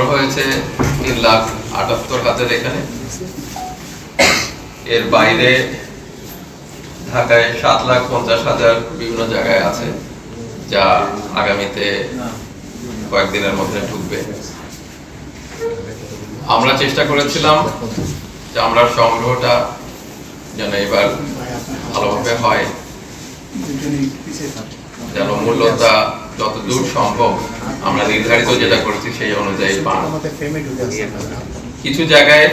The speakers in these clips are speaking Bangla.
সংগ্রহ হয়েছে 3,78,000 এখানে। এর বাইরে ঢাকায় 7,50,000 বিভিন্ন জায়গায় আছে, যা আগামীতে কয়েকদিনের মধ্যে ঢুকবে। আমরা চেষ্টা করেছিলাম যে আমরা সংগ্রহটা যেন এবার ভালোভাবে হয়, যেন মূল্যটা যত দূর সম্ভব আমরা নির্ধারিত যেটা করেছি সেই অনুযায়ী পান। কিছু জায়গায়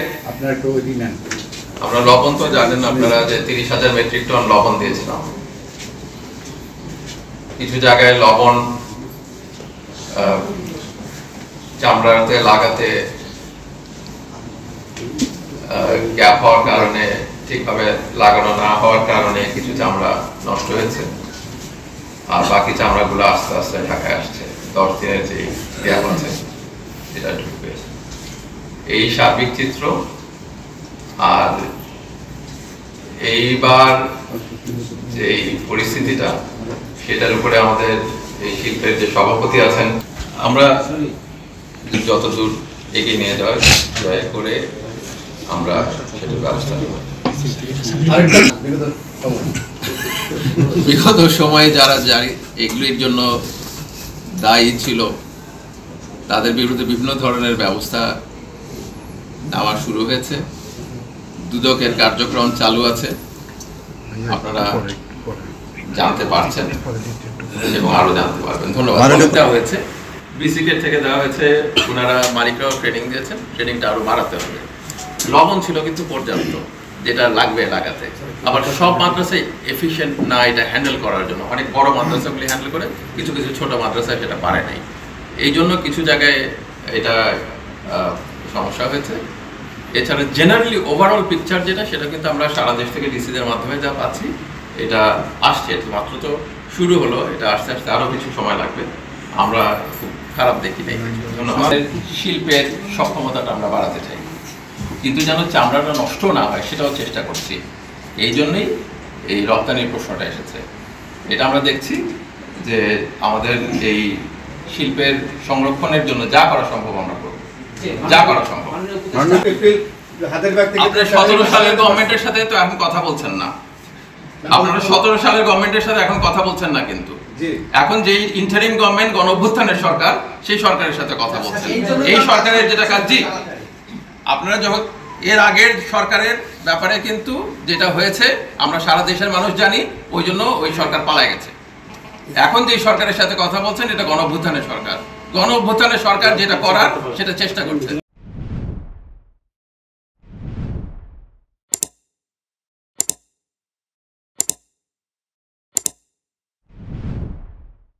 আমরা লবণ তো জানেন আপনারা যে 30,000 মেট্রিক টন লবণ দিয়েছিলাম। কিছু জায়গায় লবণ চামড়াতে লাগাতে গ্যাপ হওয়ার কারণে, ঠিকভাবে লাগানো না হওয়ার কারণে কিছু চামড়া নষ্ট হয়েছে, আর বাকি চামড়াগুলো আস্তে আস্তে ঢাকায় আসছে। 10 দিনের যে গ্যাপ আছে সেটা ঢুকবে। এই সার্বিক চিত্র। আর এইবার যে পরিস্থিতিটা, সেটার উপরে আমাদের এই শিল্পের যে সভাপতি আছেন, আমরা যতদূর এগিয়ে নিয়ে যাওয়া দয়া করে আমরা সেটার ব্যবস্থা নেব। বিগত সময়ে যারা এগুলির জন্য দায়ী ছিল তাদের বিরুদ্ধে বিভিন্ন ধরনের ব্যবস্থা নেওয়া শুরু হয়েছে। দুদকের কার্যক্রম চালু আছে, আপনারা জানতে পারছেন এবং আরো জানতে পারবেন। ধন্যবাদ। দেওয়া হয়েছে বিসিকে থেকে দেওয়া হয়েছে, ওনারা মালিকরাও ট্রেনিং দিয়েছেন, ট্রেনিংটা আরো বাড়াতে হবে। লবণ ছিল কিন্তু পর্যাপ্ত, যেটা লাগবে লাগাতে। আবার সব মাদ্রাসায় এফিশিয়েন্ট না এটা হ্যান্ডেল করার জন্য। অনেক বড় মাদ্রাসাগুলি হ্যান্ডেল করে, কিছু কিছু ছোট মাদ্রাসায় সেটা পারে নাই। এই জন্য কিছু জায়গায় এটা সমস্যা হয়েছে। এছাড়া জেনারেলি ওভারঅল পিকচার যেটা, সেটা কিন্তু আমরা সারা দেশ থেকে ডিসিদের মাধ্যমে যা পাচ্ছি, এটা আসছে। মাত্র তো শুরু হলো, এটা আস্তে আস্তে আরও কিছু সময় লাগবে। আমরা খুব খারাপ দেখি নাই। আমাদের শিল্পের সক্ষমতাটা আমরা বাড়াতে চাই, কিন্তু যেন চামড়াটা নষ্ট না হয় সেটাও চেষ্টা করছি। এই জন্যই এই রপ্তানির প্রশ্নটা এসেছে। এটা আমরা দেখছি যে আমাদের এই শিল্পের সংরক্ষণের জন্য যা করা সম্ভব আমরা করব, যা করা সম্ভব। আপনারা 17 সালের গভর্নমেন্টের সাথে তো এখন কথা বলছেন না, আপনারা 17 সালের গভর্নমেন্টের সাথে এখন কথা বলছেন না, কিন্তু এখন যে ইন্টারিম গভর্নমেন্ট গণঅভ্যুত্থানের সরকার, সেই সরকারের সাথে কথা বলছেন। এই সরকারের যেটা কাজ, জি আপনারা যখন এর আগের সরকারের ব্যাপারে কিন্তু যেটা হয়েছে আমরা সারা দেশের মানুষ জানি, ওই জন্য ওই সরকার পালায় গেছে। এখন যে সরকারের সাথে কথা বলছেন, এটা গণঅভ্যুত্থানের সরকার। গণঅভ্যুত্থানের সরকার যেটা করার সেটা চেষ্টা করছে।